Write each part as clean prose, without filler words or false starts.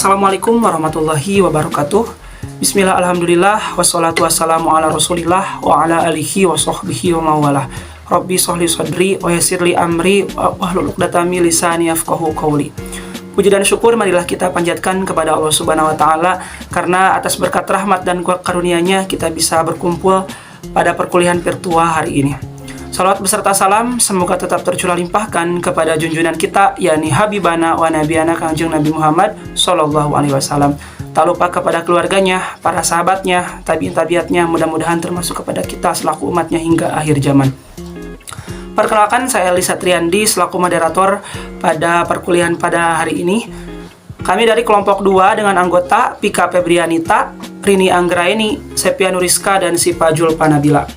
Assalamualaikum warahmatullahi wabarakatuh. Bismillah, alhamdulillah, wassalatu wassalamu ala rasulillah wa ala alihi wa sahbihi wa mawalah. Rabbi sholli sadri wa yassirli amri wa hlul 'uqdatam min lisani yafqahu qawli. Puji dan syukur marilah kita panjatkan kepada Allah Subhanahu wa taala karena atas berkat rahmat dan karunia-Nya kita bisa berkumpul pada perkuliahan virtual hari ini. Salawat beserta salam semoga tetap tercurah limpahkan kepada junjungan kita, yakni Habibana wa Nabiana Kangjeng Nabi Muhammad Sallallahu Alaihi Wasallam. Tak lupa kepada keluarganya, para sahabatnya, tabiin-tabiatnya, mudah-mudahan termasuk kepada kita selaku umatnya hingga akhir zaman. Perkenalkan, saya Elisa Triandi selaku moderator pada perkuliahan pada hari ini. Kami dari kelompok 2 dengan anggota Pika Febrianita, Rini Anggraini, Sepia Nuriska, dan Sipa Julpa Nabila.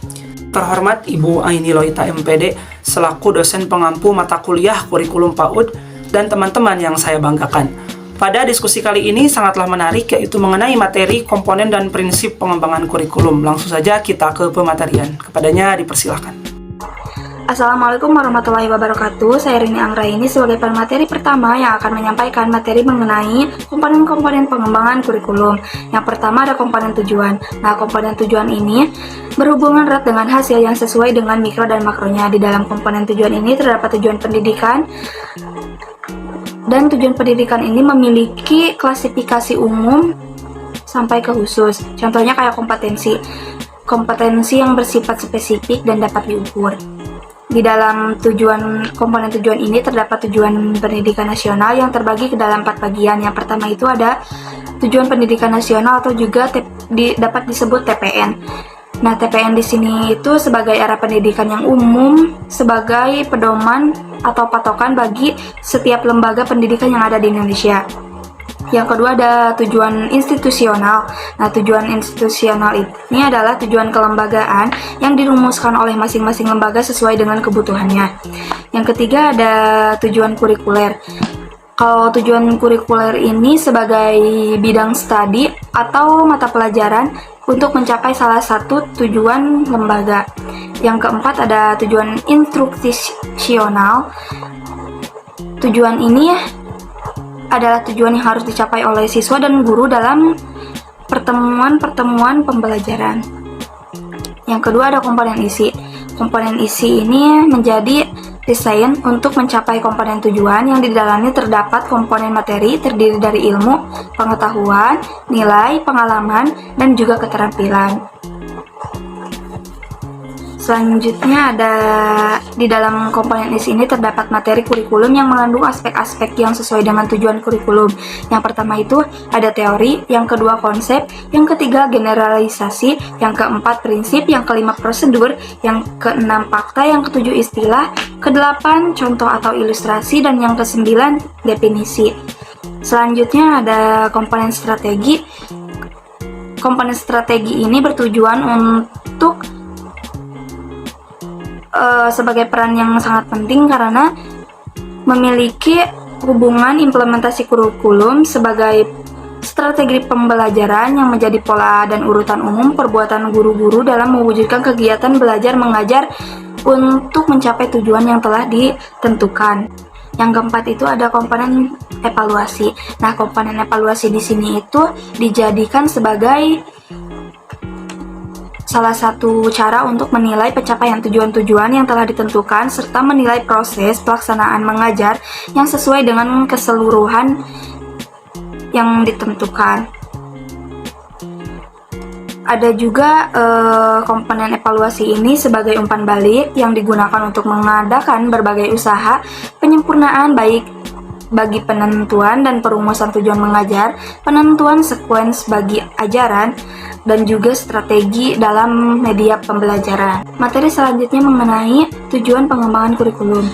Terhormat Ibu Aini Loita MPD selaku dosen pengampu mata kuliah kurikulum PAUD dan teman-teman yang saya banggakan. Pada diskusi kali ini sangatlah menarik, yaitu mengenai materi, komponen, dan prinsip pengembangan kurikulum. Langsung saja kita ke pematerian. Kepadanya dipersilahkan. Assalamualaikum warahmatullahi wabarakatuh. Saya Rini Anggraini sebagai pemateri pertama yang akan menyampaikan materi mengenai komponen-komponen pengembangan kurikulum. Yang pertama ada komponen tujuan. Nah, komponen tujuan ini berhubungan erat dengan hasil yang sesuai dengan mikro dan makronya. Di dalam komponen tujuan ini terdapat tujuan pendidikan, dan tujuan pendidikan ini memiliki klasifikasi umum sampai ke khusus. Contohnya kayak kompetensi yang bersifat spesifik dan dapat diukur. Di dalam komponen tujuan ini terdapat tujuan pendidikan nasional yang terbagi ke dalam 4 bagian. Yang pertama itu ada tujuan pendidikan nasional atau juga dapat disebut TPN. Nah, TPN di sini itu sebagai arah pendidikan yang umum, sebagai pedoman atau patokan bagi setiap lembaga pendidikan yang ada di Indonesia. Yang kedua ada tujuan institusional. Nah, tujuan institusional ini adalah tujuan kelembagaan yang dirumuskan oleh masing-masing lembaga sesuai dengan kebutuhannya. Yang ketiga ada tujuan kurikuler. Kalau tujuan kurikuler ini sebagai bidang studi atau mata pelajaran untuk mencapai salah satu tujuan lembaga. Yang keempat ada tujuan instruksional. Tujuan ini adalah tujuan yang harus dicapai oleh siswa dan guru dalam pertemuan-pertemuan pembelajaran. Yang kedua ada komponen isi. Komponen isi ini menjadi desain untuk mencapai komponen tujuan yang di dalamnya terdapat komponen materi terdiri dari ilmu, pengetahuan, nilai, pengalaman, dan juga keterampilan. Selanjutnya ada di dalam komponen isi ini terdapat materi kurikulum yang mengandung aspek-aspek yang sesuai dengan tujuan kurikulum. Yang pertama itu ada teori, yang kedua konsep, yang ketiga generalisasi, yang keempat prinsip, yang kelima prosedur, yang keenam fakta, yang ketujuh istilah, kedelapan contoh atau ilustrasi, dan yang kesembilan definisi. Selanjutnya ada komponen strategi. Komponen strategi ini bertujuan untuk sebagai peran yang sangat penting karena memiliki hubungan implementasi kurikulum sebagai strategi pembelajaran yang menjadi pola dan urutan umum perbuatan guru-guru dalam mewujudkan kegiatan belajar mengajar untuk mencapai tujuan yang telah ditentukan. Yang keempat itu ada komponen evaluasi. Nah, komponen evaluasi di sini itu dijadikan sebagai salah satu cara untuk menilai pencapaian tujuan-tujuan yang telah ditentukan serta menilai proses pelaksanaan mengajar yang sesuai dengan keseluruhan yang ditentukan. Ada juga komponen evaluasi ini sebagai umpan balik yang digunakan untuk mengadakan berbagai usaha penyempurnaan baik bagi penentuan dan perumusan tujuan mengajar, penentuan sekuens bagi ajaran, dan juga strategi dalam media pembelajaran. Materi selanjutnya mengenai tujuan pengembangan kurikulum.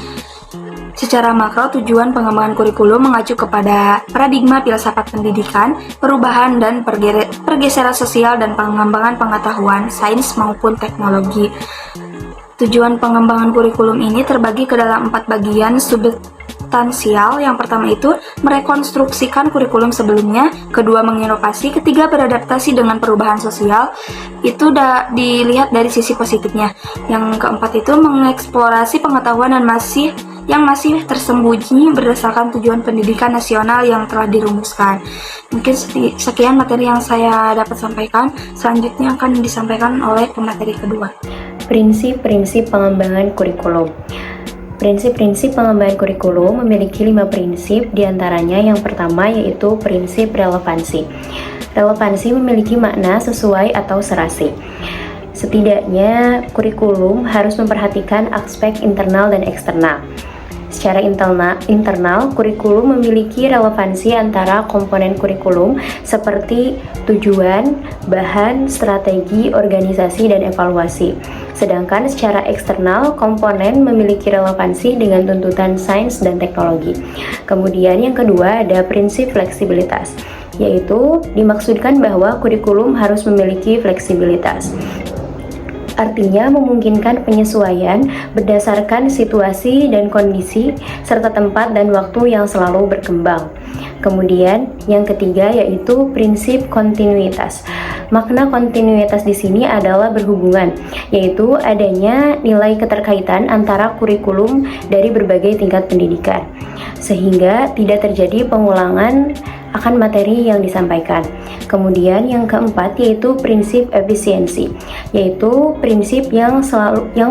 Secara makro, tujuan pengembangan kurikulum mengacu kepada paradigma filsafat pendidikan, perubahan dan pergeseran sosial dan pengembangan pengetahuan, sains maupun teknologi. Tujuan pengembangan kurikulum ini terbagi ke dalam 4 bagian substansial. Yang pertama itu merekonstruksikan kurikulum sebelumnya, kedua menginovasi, ketiga beradaptasi dengan perubahan sosial. Itu dilihat dari sisi positifnya. Yang keempat itu mengeksplorasi pengetahuan dan masih yang masih tersembunyi berdasarkan tujuan pendidikan nasional yang telah dirumuskan. Mungkin sekian materi yang saya dapat sampaikan. Selanjutnya akan disampaikan oleh pemateri kedua. Prinsip-prinsip pengembangan kurikulum. Prinsip-prinsip pengembangan kurikulum memiliki 5 prinsip, diantaranya yang pertama yaitu prinsip relevansi. Relevansi memiliki makna sesuai atau serasi. Setidaknya, kurikulum harus memperhatikan aspek internal dan eksternal. Secara internal, kurikulum memiliki relevansi antara komponen kurikulum seperti tujuan, bahan, strategi, organisasi, dan evaluasi. Sedangkan secara eksternal, komponen memiliki relevansi dengan tuntutan sains dan teknologi. Kemudian yang kedua ada prinsip fleksibilitas, yaitu dimaksudkan bahwa kurikulum harus memiliki fleksibilitas. Artinya memungkinkan penyesuaian berdasarkan situasi dan kondisi serta tempat dan waktu yang selalu berkembang. Kemudian yang ketiga yaitu prinsip kontinuitas. Makna kontinuitas di sini adalah berhubungan, yaitu adanya nilai keterkaitan antara kurikulum dari berbagai tingkat pendidikan, sehingga tidak terjadi pengulangan akan materi yang disampaikan. Kemudian yang keempat yaitu prinsip efisiensi, yaitu prinsip yang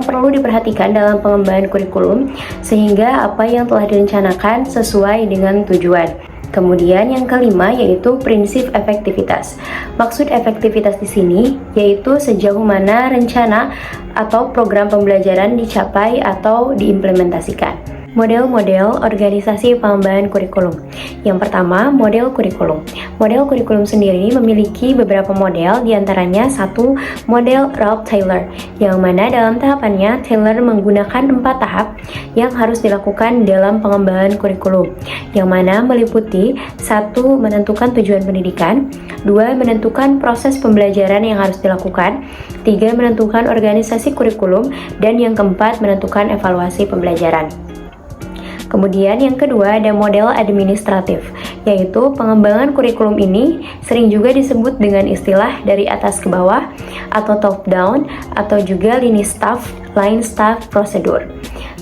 perlu diperhatikan dalam pengembangan kurikulum sehingga apa yang telah direncanakan sesuai dengan tujuan. Kemudian yang kelima yaitu prinsip efektivitas. Maksud efektivitas di sini yaitu sejauh mana rencana atau program pembelajaran dicapai atau diimplementasikan. Model-model organisasi pengembangan kurikulum. Yang pertama, model kurikulum. Model kurikulum sendiri memiliki beberapa model, diantaranya satu model Ralph Taylor, yang mana dalam tahapannya Taylor menggunakan 4 tahap yang harus dilakukan dalam pengembangan kurikulum, yang mana meliputi 1. Menentukan tujuan pendidikan, 2. Menentukan proses pembelajaran yang harus dilakukan, 3. Menentukan organisasi kurikulum, dan yang keempat menentukan evaluasi pembelajaran. Kemudian yang kedua ada model administratif, yaitu pengembangan kurikulum ini sering juga disebut dengan istilah dari atas ke bawah atau top down atau juga line staff prosedur.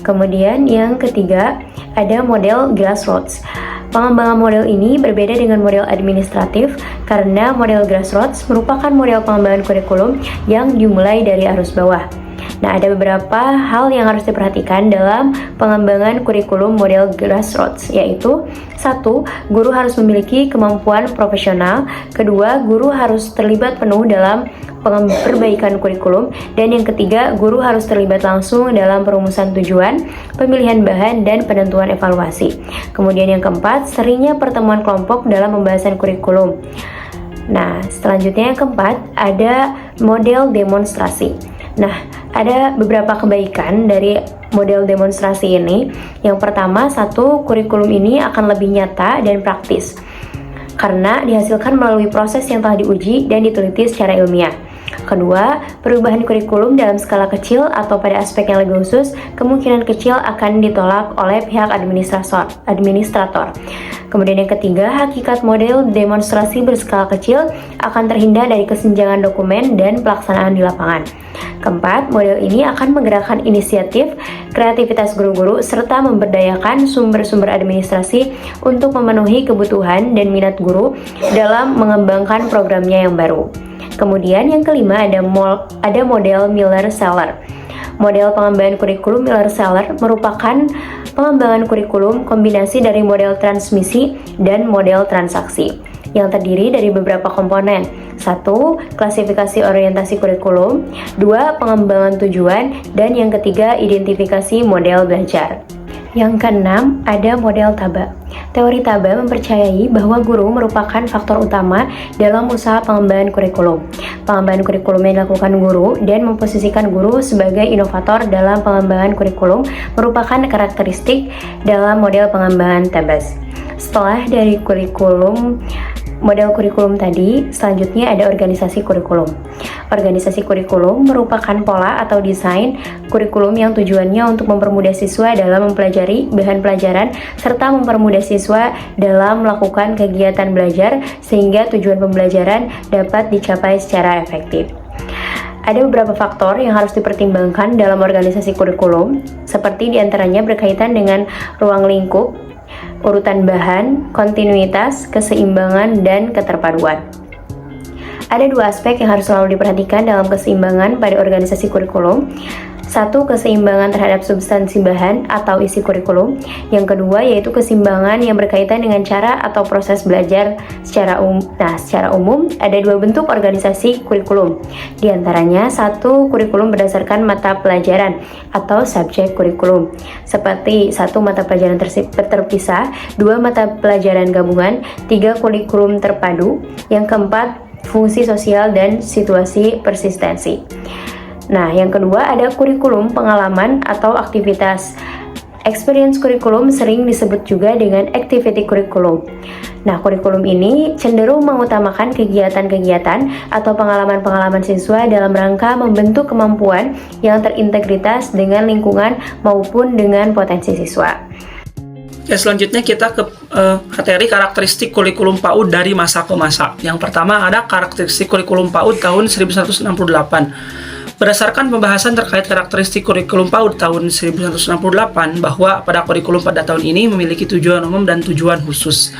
Kemudian yang ketiga ada model grassroots. Pengembangan model ini berbeda dengan model administratif karena model grassroots merupakan model pengembangan kurikulum yang dimulai dari arus bawah. Nah, ada beberapa hal yang harus diperhatikan dalam pengembangan kurikulum model grassroots, yaitu 1. Guru harus memiliki kemampuan profesional, 2. Guru harus terlibat penuh dalam perbaikan kurikulum, dan yang ketiga, guru harus terlibat langsung dalam perumusan tujuan, pemilihan bahan, dan penentuan evaluasi. Kemudian yang keempat, seringnya pertemuan kelompok dalam pembahasan kurikulum. Nah, selanjutnya yang keempat, ada model demonstrasi. Nah, ada beberapa kebaikan dari model demonstrasi ini. Yang pertama, 1. Kurikulum ini akan lebih nyata dan praktis karena dihasilkan melalui proses yang telah diuji dan diteliti secara ilmiah. Kedua, perubahan kurikulum dalam skala kecil atau pada aspek yang lebih khusus kemungkinan kecil akan ditolak oleh pihak administrator. Kemudian yang ketiga, hakikat model demonstrasi berskala kecil akan terhindar dari kesenjangan dokumen dan pelaksanaan di lapangan. Keempat, model ini akan menggerakkan inisiatif, kreativitas guru-guru, serta memberdayakan sumber-sumber administrasi untuk memenuhi kebutuhan dan minat guru dalam mengembangkan programnya yang baru. Kemudian yang kelima ada model Miller-Seller. Model pengembangan kurikulum Miller-Seller merupakan pengembangan kurikulum kombinasi dari model transmisi dan model transaksi yang terdiri dari beberapa komponen. 1. Klasifikasi orientasi kurikulum, 2. Pengembangan tujuan, dan yang ketiga identifikasi model belajar. Yang keenam, ada model Taba. Teori Taba mempercayai bahwa guru merupakan faktor utama dalam usaha pengembangan kurikulum. Pengembangan kurikulum yang dilakukan guru dan memposisikan guru sebagai inovator dalam pengembangan kurikulum merupakan karakteristik dalam model pengembangan Tabas. Setelah dari model kurikulum tadi, selanjutnya ada organisasi kurikulum. Organisasi kurikulum merupakan pola atau desain kurikulum yang tujuannya untuk mempermudah siswa dalam mempelajari bahan pelajaran serta mempermudah siswa dalam melakukan kegiatan belajar sehingga tujuan pembelajaran dapat dicapai secara efektif. Ada beberapa faktor yang harus dipertimbangkan dalam organisasi kurikulum, seperti diantaranya berkaitan dengan ruang lingkup, urutan bahan, kontinuitas, keseimbangan, dan keterpaduan. Ada dua aspek yang harus selalu diperhatikan dalam keseimbangan pada organisasi kurikulum. Satu, keseimbangan terhadap substansi bahan atau isi kurikulum. Yang kedua, yaitu keseimbangan yang berkaitan dengan cara atau proses belajar secara umum. Ada dua bentuk organisasi kurikulum. Di antaranya, satu, kurikulum berdasarkan mata pelajaran atau subjek kurikulum. Seperti satu, mata pelajaran terpisah, dua, mata pelajaran gabungan, tiga, kurikulum terpadu, yang keempat, fungsi sosial dan situasi persistensi. Nah, yang kedua ada kurikulum pengalaman atau aktivitas. Experience kurikulum sering disebut juga dengan activity kurikulum. Nah, kurikulum ini cenderung mengutamakan kegiatan-kegiatan atau pengalaman-pengalaman siswa dalam rangka membentuk kemampuan yang terintegritas dengan lingkungan maupun dengan potensi siswa. Ya, selanjutnya kita ke materi karakteristik kurikulum PAUD dari masa ke masa. Yang pertama ada karakteristik kurikulum PAUD tahun 1968. Berdasarkan pembahasan terkait karakteristik kurikulum PAUD tahun 1968, bahwa pada kurikulum pada tahun ini memiliki tujuan umum dan tujuan khusus.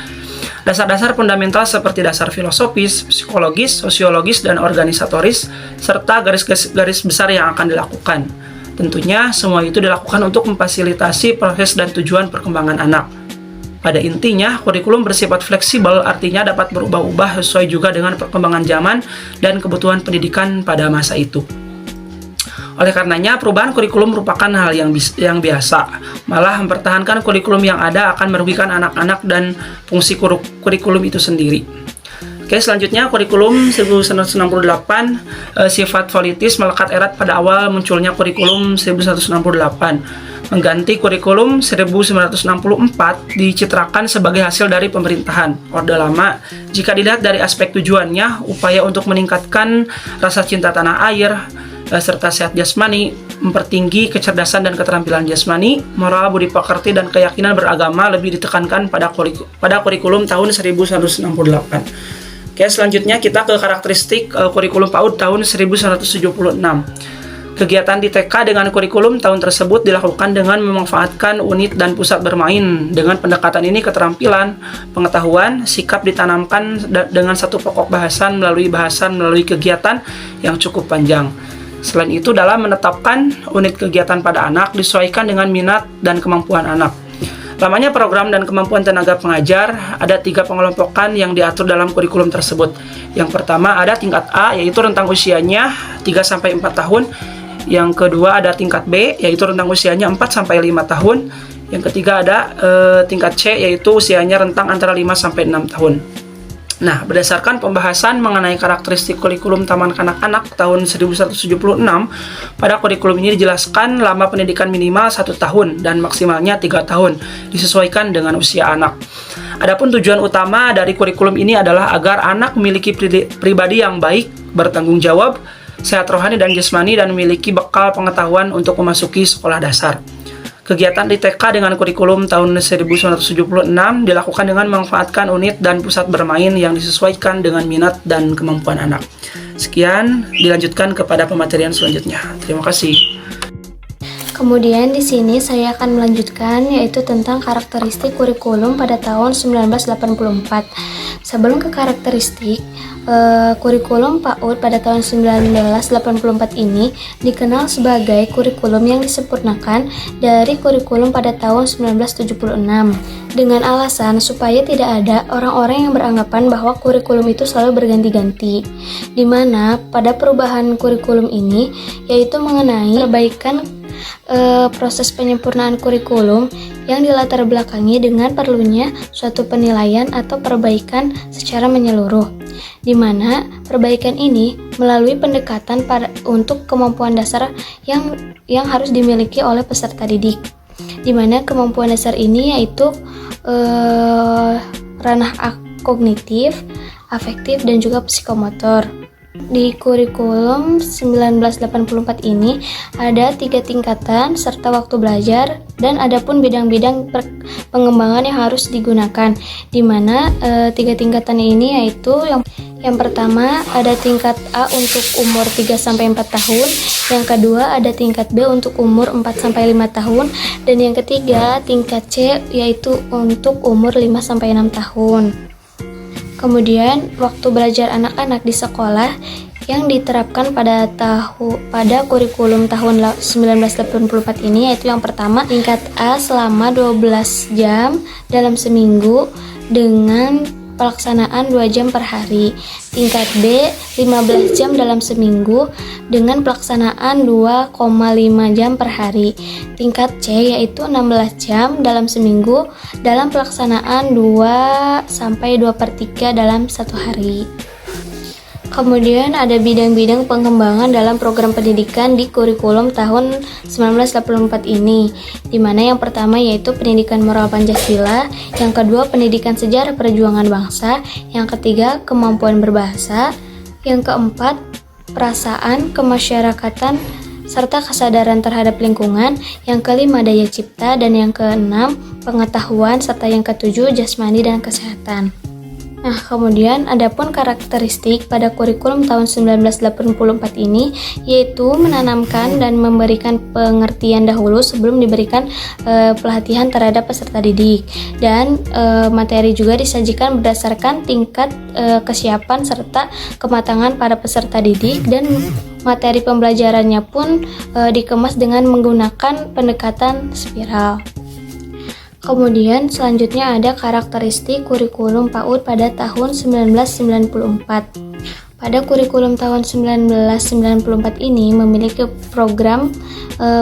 Dasar-dasar fundamental seperti dasar filosofis, psikologis, sosiologis, dan organisatoris, serta garis-garis besar yang akan dilakukan. Tentunya semua itu dilakukan untuk memfasilitasi proses dan tujuan perkembangan anak. Pada intinya, kurikulum bersifat fleksibel, artinya dapat berubah-ubah sesuai juga dengan perkembangan zaman dan kebutuhan pendidikan pada masa itu. Oleh karenanya, perubahan kurikulum merupakan hal yang biasa. Malah mempertahankan kurikulum yang ada akan merugikan anak-anak dan fungsi kurikulum itu sendiri. Oke, selanjutnya kurikulum 1968, sifat politis melekat erat pada awal munculnya kurikulum 1968. Mengganti kurikulum 1964 dicitrakan sebagai hasil dari pemerintahan Orde Lama. Jika dilihat dari aspek tujuannya, upaya untuk meningkatkan rasa cinta tanah air, serta sehat jasmani, mempertinggi kecerdasan dan keterampilan jasmani, moral, budi pekerti, dan keyakinan beragama lebih ditekankan pada kurikulum tahun 1968. Oke, selanjutnya kita ke karakteristik kurikulum PAUD tahun 1976. Kegiatan di TK dengan kurikulum tahun tersebut dilakukan dengan memanfaatkan unit dan pusat bermain. Dengan pendekatan ini, keterampilan, pengetahuan, sikap ditanamkan dengan satu pokok bahasan melalui kegiatan yang cukup panjang. Selain itu, dalam menetapkan unit kegiatan pada anak disesuaikan dengan minat dan kemampuan anak. Lamanya program dan kemampuan tenaga pengajar, ada 3 pengelompokan yang diatur dalam kurikulum tersebut. Yang pertama ada tingkat A, yaitu rentang usianya 3-4 tahun. Yang kedua ada tingkat B, yaitu rentang usianya 4-5 tahun. Yang ketiga ada tingkat C, yaitu usianya rentang antara 5-6 tahun. Nah, berdasarkan pembahasan mengenai karakteristik kurikulum Taman Kanak-kanak tahun 1976, pada kurikulum ini dijelaskan lama pendidikan minimal 1 tahun dan maksimalnya 3 tahun, disesuaikan dengan usia anak. Adapun tujuan utama dari kurikulum ini adalah agar anak memiliki pribadi yang baik, bertanggung jawab, sehat rohani dan jasmani, dan memiliki bekal pengetahuan untuk memasuki sekolah dasar. Kegiatan di TK dengan kurikulum tahun 1976 dilakukan dengan memanfaatkan unit dan pusat bermain yang disesuaikan dengan minat dan kemampuan anak. Sekian, dilanjutkan kepada pematerian selanjutnya. Terima kasih. Kemudian di sini saya akan melanjutkan, yaitu tentang karakteristik kurikulum pada tahun 1984. Sebelum ke karakteristik, kurikulum PAUD pada tahun 1984 ini dikenal sebagai kurikulum yang disempurnakan dari kurikulum pada tahun 1976 dengan alasan supaya tidak ada orang-orang yang beranggapan bahwa kurikulum itu selalu berganti-ganti, di mana pada perubahan kurikulum ini yaitu mengenai perbaikan proses penyempurnaan kurikulum yang dilatar belakangi dengan perlunya suatu penilaian atau perbaikan secara menyeluruh, di mana perbaikan ini melalui pendekatan untuk kemampuan dasar yang harus dimiliki oleh peserta didik, di mana kemampuan dasar ini yaitu ranah kognitif, afektif, dan juga psikomotor. Di kurikulum 1984 ini ada 3 tingkatan serta waktu belajar dan adapun bidang-bidang pengembangan yang harus digunakan, di mana 3 tingkatan ini yaitu yang pertama ada tingkat A untuk umur 3-4 tahun, yang kedua ada tingkat B untuk umur 4-5 tahun, dan yang ketiga tingkat C yaitu untuk umur 5-6 tahun. Kemudian waktu belajar anak-anak di sekolah yang diterapkan pada kurikulum tahun 1984 ini yaitu yang pertama tingkat A selama 12 jam dalam seminggu dengan pelaksanaan 2 jam per hari. Tingkat B 15 jam dalam seminggu dengan pelaksanaan 2,5 jam per hari. Tingkat C yaitu 16 jam dalam seminggu dalam pelaksanaan 2 sampai 2/3 dalam satu hari. Kemudian ada bidang-bidang pengembangan dalam program pendidikan di kurikulum tahun 1984 ini, di mana yang pertama yaitu pendidikan moral Pancasila, yang kedua pendidikan sejarah perjuangan bangsa, yang ketiga kemampuan berbahasa, yang keempat perasaan, kemasyarakatan, serta kesadaran terhadap lingkungan, yang kelima daya cipta, dan yang keenam pengetahuan, serta yang ketujuh jasmani dan kesehatan. Nah, kemudian adapun karakteristik pada kurikulum tahun 1984 ini yaitu menanamkan dan memberikan pengertian dahulu sebelum diberikan pelatihan terhadap peserta didik, dan materi juga disajikan berdasarkan tingkat kesiapan serta kematangan para peserta didik, dan materi pembelajarannya pun dikemas dengan menggunakan pendekatan spiral. Kemudian selanjutnya ada karakteristik kurikulum PAUD pada tahun 1994. Pada kurikulum tahun 1994 ini memiliki program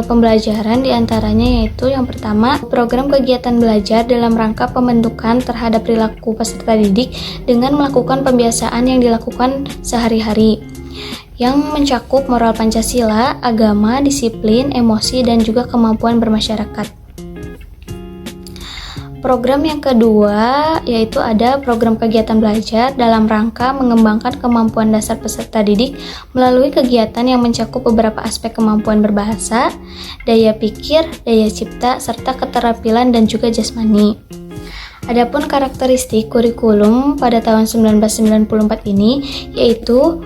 pembelajaran diantaranya yaitu yang pertama program kegiatan belajar dalam rangka pembentukan terhadap perilaku peserta didik dengan melakukan pembiasaan yang dilakukan sehari-hari yang mencakup moral Pancasila, agama, disiplin, emosi, dan juga kemampuan bermasyarakat. Program yang kedua yaitu ada program kegiatan belajar dalam rangka mengembangkan kemampuan dasar peserta didik melalui kegiatan yang mencakup beberapa aspek kemampuan berbahasa, daya pikir, daya cipta, serta keterampilan dan juga jasmani. Adapun karakteristik kurikulum pada tahun 1994 ini yaitu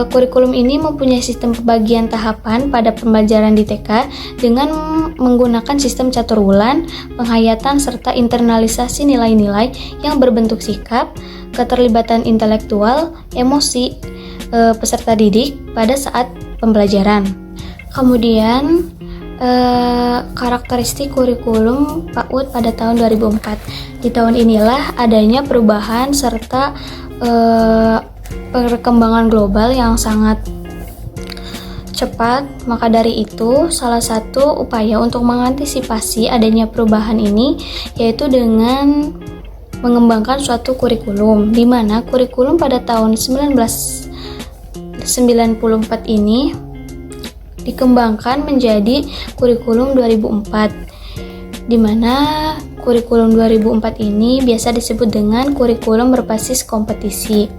kurikulum ini mempunyai sistem pembagian tahapan pada pembelajaran di TK dengan menggunakan sistem catur bulan, penghayatan, serta internalisasi nilai-nilai yang berbentuk sikap, keterlibatan intelektual, emosi peserta didik pada saat pembelajaran. Kemudian karakteristik kurikulum PAUD pada tahun 2004. Di tahun inilah adanya perubahan serta perkembangan global yang sangat cepat, maka dari itu salah satu upaya untuk mengantisipasi adanya perubahan ini yaitu dengan mengembangkan suatu kurikulum, di mana kurikulum pada tahun 1994 ini dikembangkan menjadi kurikulum 2004, di mana kurikulum 2004 ini biasa disebut dengan kurikulum berbasis kompetisi.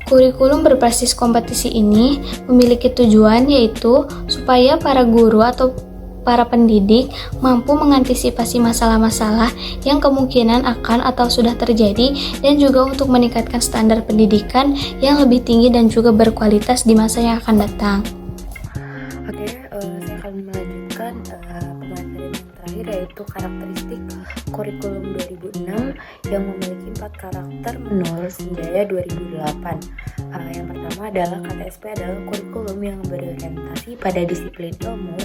Kurikulum berbasis kompetisi ini memiliki tujuan yaitu supaya para guru atau para pendidik mampu mengantisipasi masalah-masalah yang kemungkinan akan atau sudah terjadi dan juga untuk meningkatkan standar pendidikan yang lebih tinggi dan juga berkualitas di masa yang akan datang. Oke, saya akan melanjutkan pemaparan yang terakhir yaitu karakteristik kurikulum 2006 yang memiliki 4 karakter menurut Senjaya 2008. Yang pertama adalah KTSP adalah kurikulum yang berorientasi pada disiplin ilmu.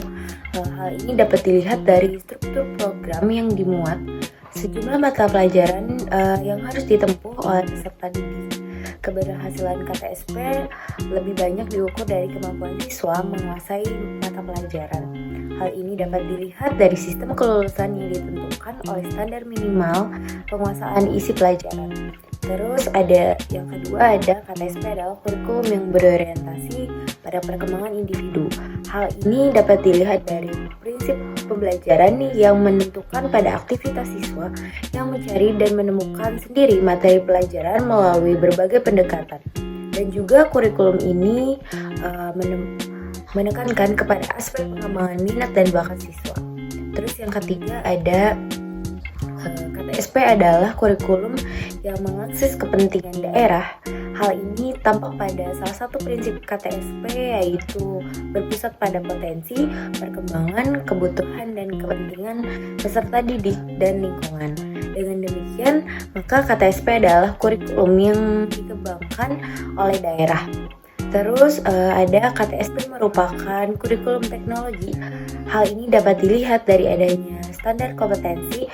Hal ini dapat dilihat dari struktur program yang dimuat, sejumlah mata pelajaran yang harus ditempuh oleh peserta didik. Keberhasilan KTSP lebih banyak diukur dari kemampuan siswa menguasai mata pelajaran. Hal ini dapat dilihat dari sistem kelulusan yang ditentukan oleh standar minimal penguasaan isi pelajaran. Terus ada yang kedua ada KTSP adalah kurikulum yang berorientasi pada perkembangan individu. Hal ini dapat dilihat dari prinsip pembelajaran yang menentukan pada aktivitas siswa yang mencari dan menemukan sendiri materi pelajaran melalui berbagai pendekatan. Dan juga kurikulum ini menekankan kepada aspek pengembangan minat dan bakat siswa. Terus yang ketiga ada KTSP adalah kurikulum yang mengakses kepentingan daerah. Hal ini tampak pada salah satu prinsip KTSP, yaitu berpusat pada potensi, perkembangan, kebutuhan, dan kepentingan peserta didik dan lingkungan. Dengan demikian, maka KTSP adalah kurikulum yang dikembangkan oleh daerah. Terus ada KTSP merupakan kurikulum teknologi. Hal ini dapat dilihat dari adanya standar kompetensi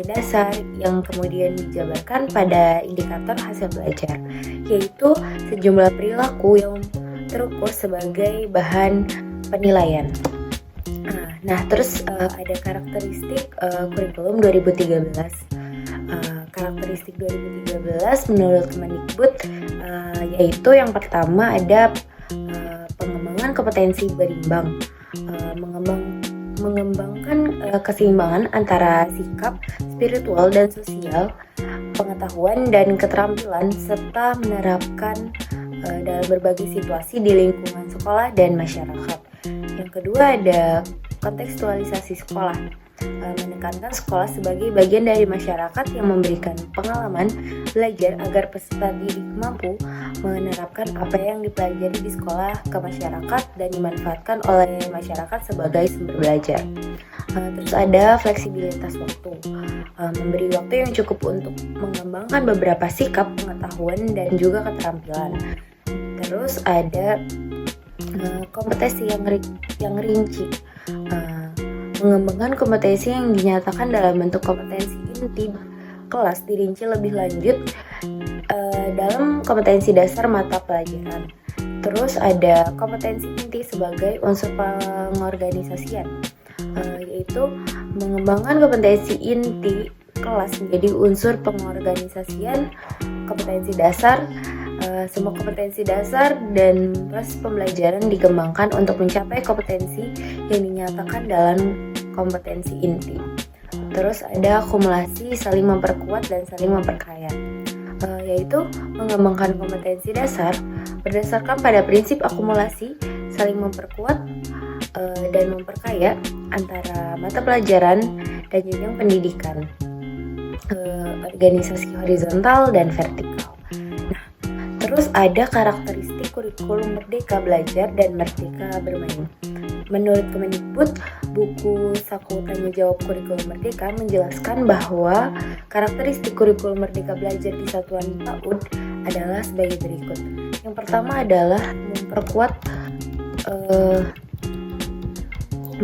dasar yang kemudian dijabarkan pada indikator hasil belajar, yaitu sejumlah perilaku yang terukur sebagai bahan penilaian. Nah, terus ada karakteristik kurikulum 2013. Karakteristik 2013 menurut Kemendikbud yaitu yang pertama ada pengembangan kompetensi berimbang, mengembangkan keseimbangan antara sikap, spiritual dan sosial, pengetahuan dan keterampilan, serta menerapkan dalam berbagai situasi di lingkungan sekolah dan masyarakat. Yang kedua ada kontekstualisasi sekolah, menekankan sekolah sebagai bagian dari masyarakat yang memberikan pengalaman belajar agar peserta didik mampu menerapkan apa yang dipelajari di sekolah ke masyarakat dan dimanfaatkan oleh masyarakat sebagai sumber belajar. Terus ada fleksibilitas waktu, memberi waktu yang cukup untuk mengembangkan beberapa sikap, pengetahuan, dan juga keterampilan. Terus ada kompetensi yang rinci, mengembangkan kompetensi yang dinyatakan dalam bentuk kompetensi inti kelas dirinci lebih lanjut dalam kompetensi dasar mata pelajaran. Terus ada kompetensi inti sebagai unsur pengorganisasian, yaitu mengembangkan kompetensi inti kelas menjadi unsur pengorganisasian. Kompetensi dasar, semua kompetensi dasar dan proses pembelajaran dikembangkan untuk mencapai kompetensi yang dinyatakan dalam kompetensi inti. Terus ada akumulasi, saling memperkuat dan saling memperkaya, yaitu mengembangkan kompetensi dasar berdasarkan pada prinsip akumulasi, saling memperkuat dan memperkaya antara mata pelajaran dan jenjang pendidikan, organisasi horizontal dan vertikal. Terus ada karakteristik kurikulum Merdeka Belajar dan Merdeka Bermain. Menurut Kemendikbud, buku Saku Tanya Jawab Kurikulum Merdeka menjelaskan bahwa karakteristik kurikulum Merdeka Belajar di Satuan PAUD adalah sebagai berikut. Yang pertama adalah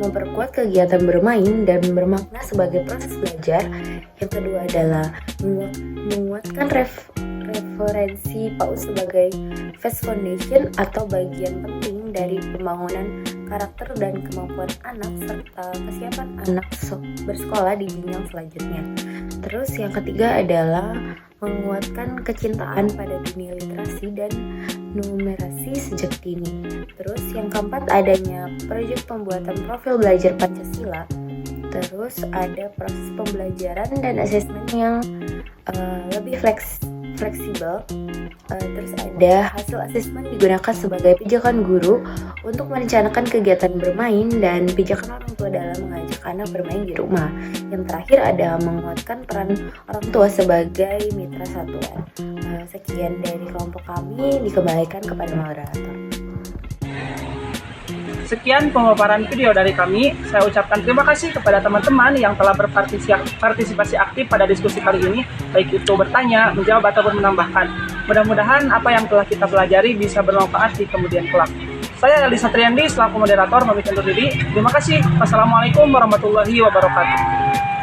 memperkuat kegiatan bermain dan bermakna sebagai proses belajar. Yang kedua adalah menguatkan referensi PAUD sebagai First Foundation atau bagian penting dari pembangunan karakter dan kemampuan anak serta kesiapan anak bersekolah di jenjang selanjutnya. Terus yang ketiga adalah menguatkan kecintaan pada dunia literasi dan numerasi sejak dini. Terus yang keempat adanya proyek pembuatan profil belajar Pancasila. Terus ada proses pembelajaran dan asesmen yang lebih fleksibel. Terus ada hasil asesmen digunakan sebagai pijakan guru untuk merencanakan kegiatan bermain dan pijakan orang tua dalam mengajak anak bermain di rumah. Yang terakhir ada menguatkan peran orang tua sebagai mitra satuan. Sekian dari kelompok kami, dikembalikan kepada moderator. Sekian pemaparan video dari kami. Saya ucapkan terima kasih kepada teman-teman yang telah berpartisipasi aktif pada diskusi kali ini, baik itu bertanya, menjawab, ataupun menambahkan. Mudah-mudahan apa yang telah kita pelajari bisa bermanfaat di kemudian kelak. Saya Elisa Triandi selaku moderator pamit undur diri. Terima kasih. Wassalamualaikum warahmatullahi wabarakatuh.